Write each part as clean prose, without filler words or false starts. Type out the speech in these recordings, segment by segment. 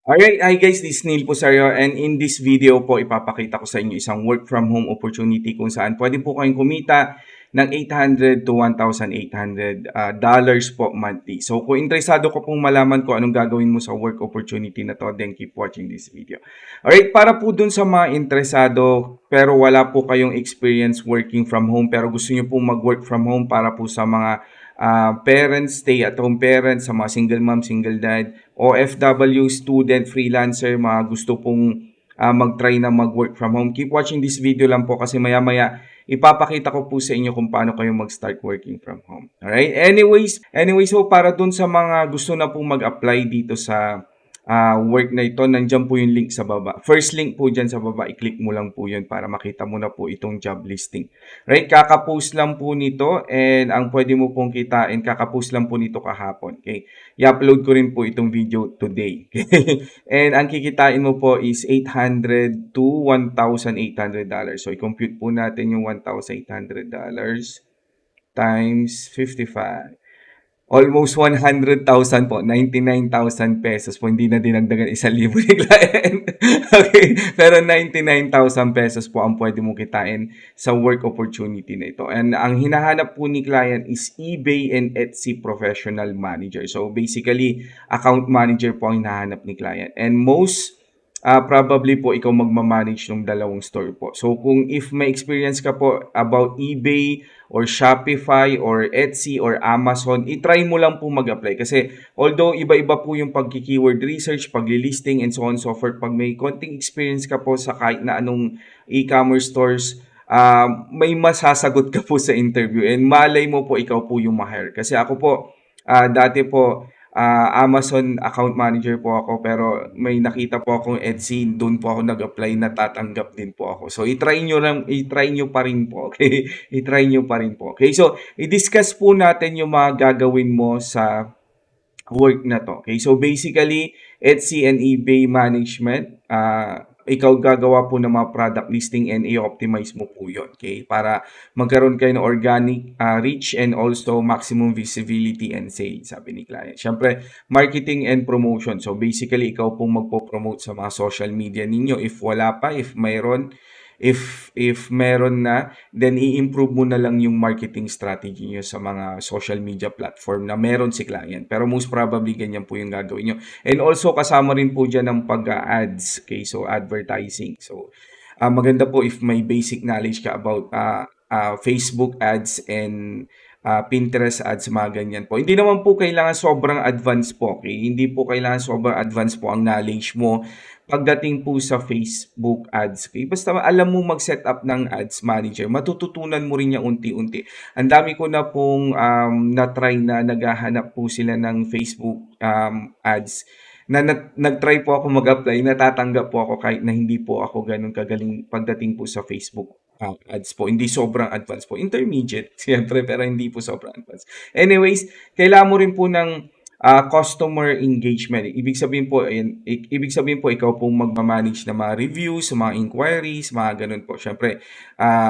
Alright, hi guys, this is Neil Pusario and in this video po ipapakita ko sa inyo isang work from home opportunity kung saan pwede po kayong kumita ng 800 to 1,800 dollars po monthly. So kung interesado ko pong malaman ko anong gagawin mo sa work opportunity na to, then keep watching this video. Alright, para po dun sa mga interesado pero wala po kayong experience working from home pero gusto nyo pong mag-work from home para po sa mga parents, stay-at-home parents, sa mga single mom, single dad, OFW, student, freelancer, mga gusto pong mag-try na mag-work from home. Keep watching this video lang po kasi maya-maya ipapakita ko po sa inyo kung paano kayo mag-start working from home. Alright? Anyways po para dun sa mga gusto na pong mag-apply dito sa work na ito, nandiyan po yung link sa baba. First link po dyan sa baba, i-click mo lang po yun para makita mo na po itong job listing. Right? Kaka-post lang po nito and ang pwede mo pong kitain, kaka-post lang po nito kahapon. Okay? I-upload ko rin po itong video today. Okay? And ang kikitain mo po is 800 to $1,800. So, i-compute po natin yung $1,800 times 55. Almost 100,000 po, 99,000 pesos po, hindi na dinagdagan 1,000 ni client. Okay, pero 99,000 pesos po ang pwede mo kitain sa work opportunity na ito. And ang hinahanap po ni client is eBay and Etsy professional manager. So basically, account manager po ang hinahanap ni client. And most probably po ikaw magmamanage ng dalawang store po. So kung if may experience ka po about eBay or Shopify or Etsy or Amazon, itry mo lang po mag-apply. Kasi although iba-iba po yung pag-keyword research, pag-listing and so on and so forth, pag may konting experience ka po sa kahit na anong e-commerce stores, may masasagot ka po sa interview and malay mo po ikaw po yung ma-hire. Kasi ako po, dati po, Amazon account manager po ako pero may nakita po akong Etsy, doon po ako nag-apply, natatanggap din po ako. So i-try nyo pa rin po, okay? I-try nyo pa rin po. Okay, so i-discuss po natin yung mga gagawin mo sa work na to. Okay, so basically, Etsy and eBay management, ikaw gagawa po ng mga product listing and i-optimize mo po yun. Okay, para magkaroon kayo ng organic reach and also maximum visibility and sales, sabi ni client. Siyempre, marketing and promotion. So basically, ikaw pong magpo-promote sa mga social media ninyo. If wala pa, if mayroon, if meron na, then i-improve mo na lang yung marketing strategy niyo sa mga social media platform na meron si client. Pero most probably ganyan po yung gagawin niyo. And also kasama rin po diyan ng pag-ads, okay? So advertising. So maganda po if may basic knowledge ka about Facebook ads and Pinterest ads, mga ganyan po. Hindi naman po kailangan sobrang advanced po, okay? Hindi po kailangan sobrang advanced po ang knowledge mo pagdating po sa Facebook ads. Okay? Basta alam mo mag-set up ng ads manager, matututunan mo rin niya unti-unti. Ang dami ko na pong na-try na naghahanap po sila ng Facebook ads na nag-try po ako mag-apply, natatanggap po ako kahit na hindi po ako ganun kagaling pagdating po sa Facebook ads po. Hindi sobrang advanced po. Intermediate, siyempre, pero hindi po sobrang advanced. Anyways, kailangan mo rin po ng customer engagement. Ibig sabihin po ikaw pong magma-manage ng mga reviews, mga inquiries, mga ganun po. Siyempre,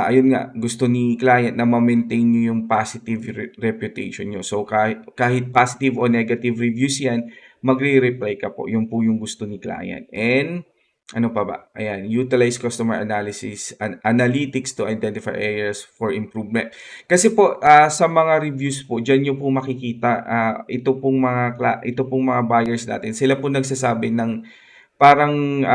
ayun nga, gusto ni client na ma-maintain nyo yung positive reputation nyo. So, kahit positive o negative reviews yan, magre-reply ka po. Yung po yung gusto ni client. And, ano pa ba? Ayan, utilize customer analysis and analytics to identify areas for improvement. Kasi po sa mga reviews po, diyan niyo po makikita ito pong mga buyers natin. Sila po nagsasabi ng parang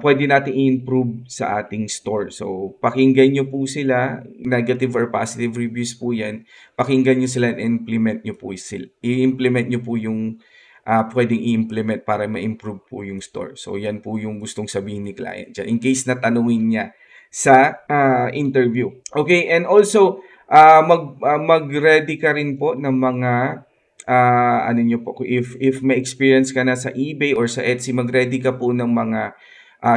pwede natin i-improve sa ating store. So, pakinggan niyo po sila, negative or positive reviews po 'yan. Pakinggan niyo sila and implement niyo po sila. I-implement niyo po yung pwedeng i-implement para ma-improve po yung store. So, yan po yung gustong sabihin ni client dyan. In case na tanungin niya sa interview. Okay, and also, mag-ready ka rin po ng mga ano nyo po, if may experience ka na sa eBay or sa Etsy, mag-ready ka po ng mga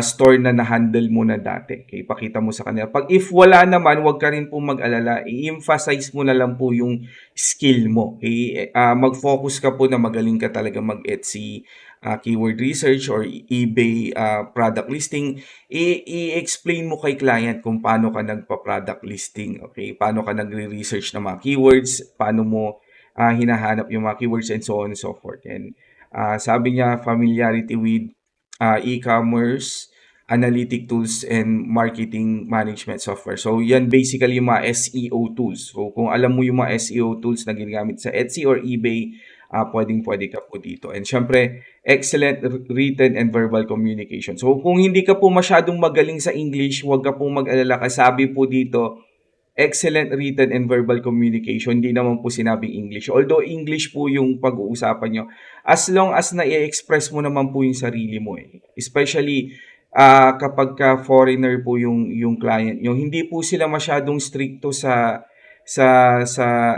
store na na-handle mo na dati. Okay, pakita mo sa kanila. Pag if wala naman, wag ka rin po mag-alala. I-emphasize mo na lang po yung skill mo. Okay? Mag-focus ka po na magaling ka talaga mag-Etsy keyword research or eBay product listing. I-explain mo kay client kung paano ka nagpa-product listing. Okay? Paano ka nagre-research ng mga keywords, paano mo hinahanap yung mga keywords and so on and so forth. And sabi niya, familiarity with e-commerce, analytic tools, and marketing management software. So, yan basically yung mga SEO tools. So, kung alam mo yung mga SEO tools na ginagamit sa Etsy or eBay, pwedeng-pwede ka po dito. And syempre, excellent written and verbal communication. So, kung hindi ka po masyadong magaling sa English, huwag ka pong mag-alala. Kasabi po dito, excellent written and verbal communication. Hindi naman po sinabing English. Although English po yung pag-uusapan nyo. As long as na-express mo naman po yung sarili mo eh. Especially kapag ka foreigner po yung client nyo. Hindi po sila masyadong stricto sa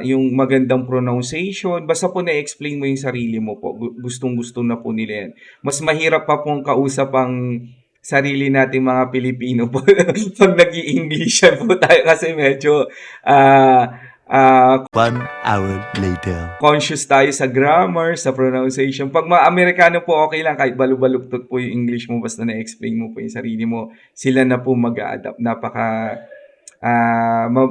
yung magandang pronunciation. Basta po na-explain mo yung sarili mo po. Gustong-gusto na po nila yan. Mas mahirap pa pong kausap ang sarili nating mga Pilipino po pag nag-i-Englishan po tayo kasi medyo ah One hour later. conscious tayo sa grammar, sa pronunciation. Pag mga Amerikano po, okay lang kahit balu-baluktot po yung English mo basta na-explain mo po yung sarili mo, sila na po mag-a-adapt.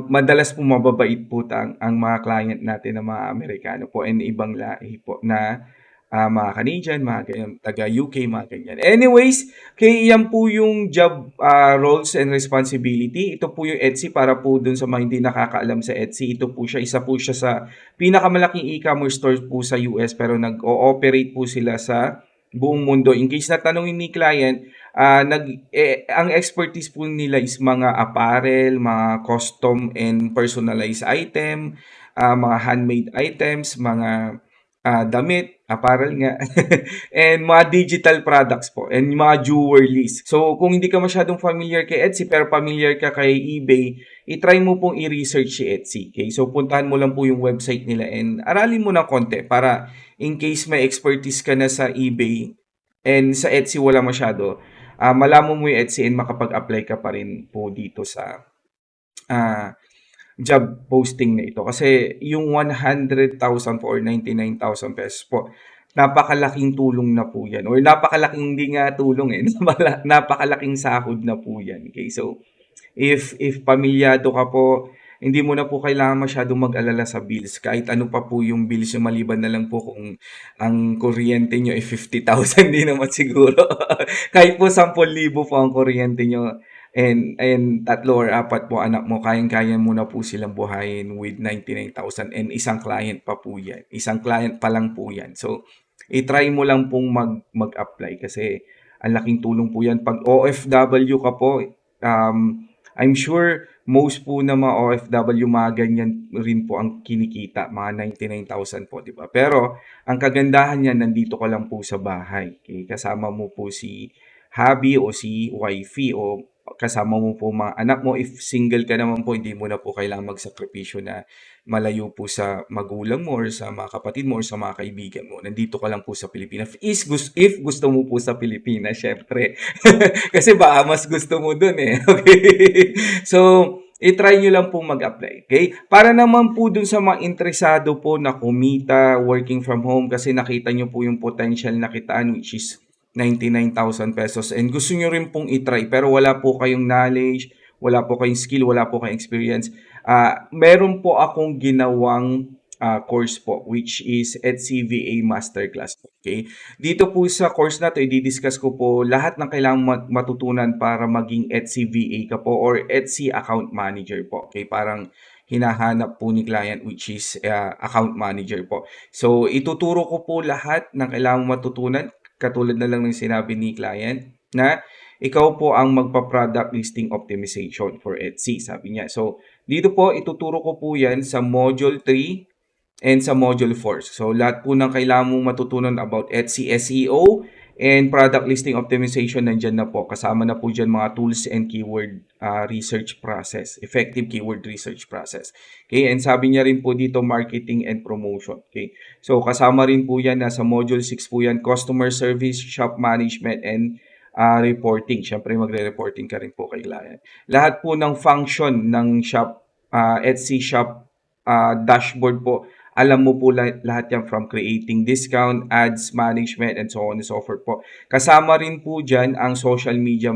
Madalas po mababait po ang mga client natin na mga Amerikano po and ibang lahi po na mga Canadian, mga ganyan, taga-UK, mga ganyan. Anyways, kaya yan po yung job roles and responsibility. Ito po yung Etsy para po dun sa mga hindi nakakaalam sa Etsy. Ito po siya, isa po siya sa pinakamalaking e-commerce store po sa US pero nag-ooperate po sila sa buong mundo. In case na tanongin ni client, ang expertise po nila is mga apparel, mga custom and personalized item, mga handmade items, mga damit, apparel nga, and mga digital products po, and mga jewelries. So, kung hindi ka masyadong familiar kay Etsy, pero familiar ka kay eBay, itry mo pong i-research si Etsy. Okay? So, puntahan mo lang po yung website nila and aralin mo ng konti para in case may expertise ka na sa eBay and sa Etsy wala masyado, malaman mo yung Etsy and makapag-apply ka pa rin po dito sa ah, job posting na ito. Kasi yung 100,000 po or 99,000 pesos po, napakalaking tulong na po yan. Or napakalaking hindi nga tulong eh. Napakalaking sahod na po yan. Okay, so if pamilyado ka po, hindi mo na po kailangan masyadong mag-alala sa bills. Kahit ano pa po yung bills yung maliban na lang po kung ang kuryente nyo ay 50,000, di naman siguro. Kahit po 10,000 po ang kuryente nyo and tatlo or apat po anak mo, kayang-kaya mo na po silang buhayin with 99,000 and isang client pa po yan. Isang client pa lang po yan. So, i-try mo lang pong mag-apply kasi ang laking tulong po yan. Pag OFW ka po, I'm sure most po na mga OFW, mga ganyan rin po ang kinikita, mga 99,000 po, di ba? Pero, ang kagandahan niyan, nandito ka lang po sa bahay. Okay? Kasama mo po si hubby o si wifey o kasama mo po mga anak mo. If single ka naman po, hindi mo na po kailangan magsakripisyo na malayo po sa magulang mo or sa mga kapatid mo or sa mga kaibigan mo. Nandito ka lang po sa Pilipinas. If gusto mo po sa Pilipinas, syempre. Kasi baka mas gusto mo dun eh. Okay? So, i-try nyo lang po mag-apply. Okay? Para naman po dun sa mga interesado po na kumita, working from home, kasi nakita nyo po yung potential na kitaan which is 99,000 pesos and gusto nyo rin pong i-try pero wala po kayong knowledge, wala po kayong skill, wala po kayong experience. Meron po akong ginawang course po which is HCVA Masterclass. Okay? Dito po sa course na to, i-discuss ko po lahat ng kailangang matutunan para maging HCVA ka po or Etsy account manager po. Okay? Parang hinahanap po ni client which is account manager po. So, ituturo ko po lahat ng kailangang matutunan katulad na lang ng sinabi ni client na ikaw po ang magpa-product listing optimization for Etsy, sabi niya. So, dito po, ituturo ko po yan sa Module 3 and sa Module 4. So, lahat po ng kailangan mong matutunan about Etsy SEO and product listing optimization, nandyan na po. Kasama na po dyan mga tools and keyword research process, effective keyword research process. Okay, and sabi niya rin po dito, marketing and promotion. Okay, so kasama rin po yan, nasa Module 6 po yan, customer service, shop management, and reporting. Siyempre, magre-reporting ka rin po kay client. Lahat po ng function ng shop, Etsy shop dashboard po, alam mo po lahat yan from creating discount, ads management, and so on and so forth po. Kasama rin po dyan ang social media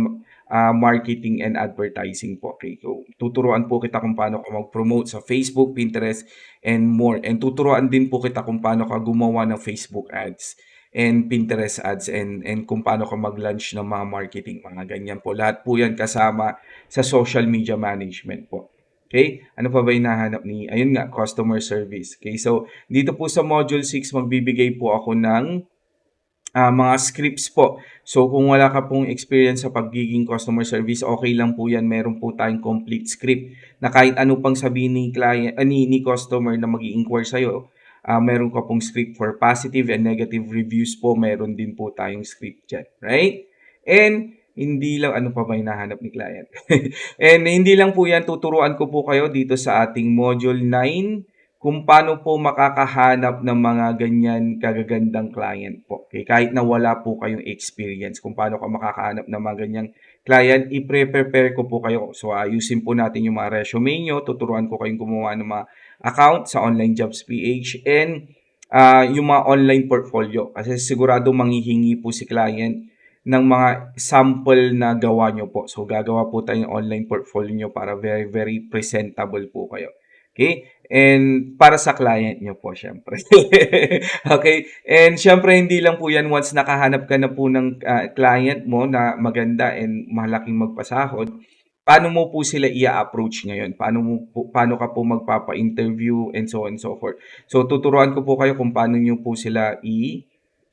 marketing and advertising po. Okay, so tuturuan po kita kung paano ka mag-promote sa Facebook, Pinterest, and more. And tuturuan din po kita kung paano ka gumawa ng Facebook ads. and Pinterest ads and kung paano ka mag-launch ng mga marketing, mga ganyan po. Lahat po yan kasama sa social media management po. Okay? Ano pa ba yung nahanap ni, ayun nga, customer service. Okay? So, dito po sa Module 6, magbibigay po ako ng mga scripts po. So, kung wala ka pong experience sa pagiging customer service, okay lang po yan. Meron po tayong complete script na kahit ano pang sabihin ni client, ni customer na mag-i-inquire sa'yo, meron ka pong script for positive and negative reviews po. Meron din po tayong script dyan. Right? And, hindi lang, ano pa ba hinahanap ni client? And hindi lang po yan, tuturuan ko po kayo dito sa ating Module 9 kung paano po makakahanap ng mga ganyan kagagandang client po. Okay? Kahit na wala po kayong experience, kung paano ka makakahanap ng mga ganyang client, i-prepare ko po kayo. So, ayusin po natin yung mga resume nyo, tuturuan ko kayong gumawa ng mga account sa Online Jobs PH and yung mga online portfolio. Kasi sigurado manghihingi po si client ng mga sample na gawa nyo po. So, gagawa po tayo ng online portfolio nyo para very, very presentable po kayo. Okay? And para sa client nyo po, syempre. Okay? And syempre, hindi lang po yan once nakahanap ka na po ng client mo na maganda and malaking magpasahod, paano mo po sila i-approach ngayon? Paano ka po magpapa-interview and so on and so forth. So, tuturuan ko po kayo kung paano nyo po sila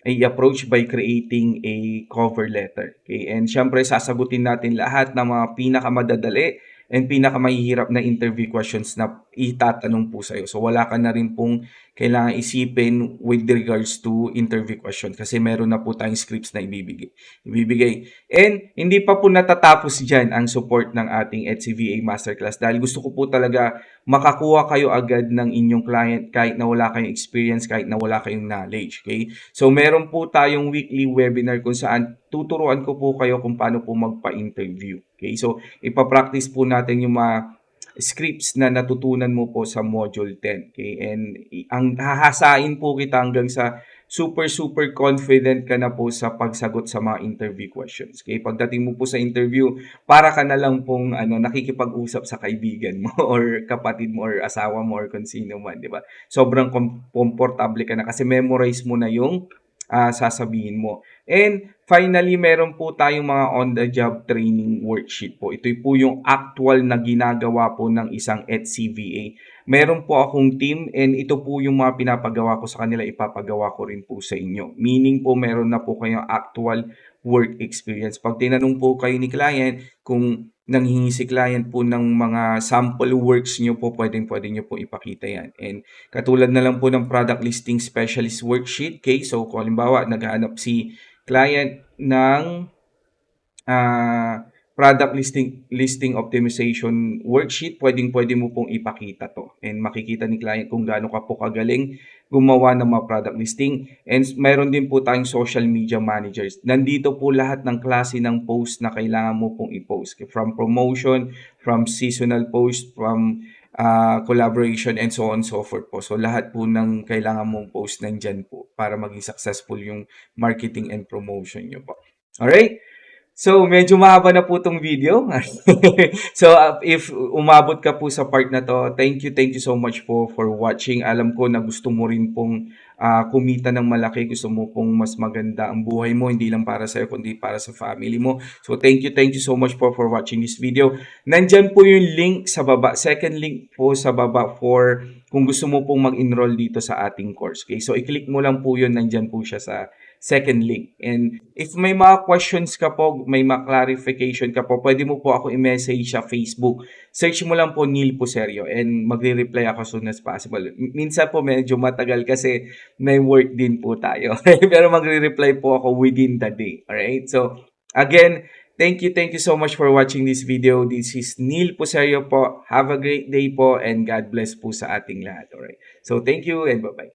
i-approach by creating a cover letter. Okay? And syempre, sasagutin natin lahat ng mga pinakamadadali and pinakamahihirap na interview questions na itatanong po sa'yo. So, wala ka na rin pong kailangan isipin with regards to interview questions kasi meron na po tayong scripts na ibibigay. And hindi pa po natatapos dyan ang support ng ating HCVA Masterclass dahil gusto ko po talaga makakuha kayo agad ng inyong client kahit na wala kayong experience, kahit na wala kayong knowledge. Okay? So, meron po tayong weekly webinar kung saan tuturuan ko po kayo kung paano po magpa-interview. Okay? So, ipapractice po natin yung mga scripts na natutunan mo po sa Module 10. Okay? And ang hahasain po kita hanggang sa super confident ka na po sa pagsagot sa mga interview questions. Okay? Pagdating mo po sa interview, para ka na lang pong nakikipag-usap sa kaibigan mo or kapatid mo or asawa mo or kung sino man, di ba? Sobrang komportable ka na kasi memorize mo na yung sasabihin mo. And finally, meron po tayong mga on-the-job training worksheet po. Ito po yung actual na ginagawa po ng isang HCVA. Meron po akong team and ito po yung mga pinapagawa ko sa kanila, ipapagawa ko rin po sa inyo. Meaning po, meron na po kayong actual work experience. Pag tinanong po kayo ni client kung nanghingi si client po ng mga sample works nyo po, pwede nyo po ipakita yan. And katulad na lang po ng product listing specialist worksheet. Okay? So, kung halimbawa, naghahanap si client ng product listing optimization worksheet, pwede mo pong ipakita to. And makikita ni client kung gaano ka po kagaling gumawa ng mga product listing. And mayroon din po tayong social media managers. Nandito po lahat ng klase ng post na kailangan mo pong i-post. From promotion, from seasonal post, from collaboration, and so on and so forth po. So, lahat po ng kailangan mong post nandyan po para maging successful yung marketing and promotion nyo po. Alright? So, medyo mahaba na po itong video. So, if umabot ka po sa part na to, thank you so much po for watching. Alam ko na gusto mo rin pong kumita ng malaki. Gusto mo pong mas maganda ang buhay mo, hindi lang para sa'yo, kundi para sa family mo. So, thank you so much po for watching this video. Nandyan po yung link sa baba. Second link po sa baba for kung gusto mo pong mag-enroll dito sa ating course. Okay? So, i-click mo lang po yun. Nandyan po siya sa second link. And if may mga questions ka po, may mga clarification ka po, pwede mo po ako i-message sa Facebook. Search mo lang po Neil Puserio and magre-reply ako as soon as possible. Minsan po medyo matagal kasi may work din po tayo. Pero magre-reply po ako within the day. Alright? So, again, thank you so much for watching this video. This is Neil Puserio po. Have a great day po and God bless po sa ating lahat. Alright? So, thank you and bye-bye.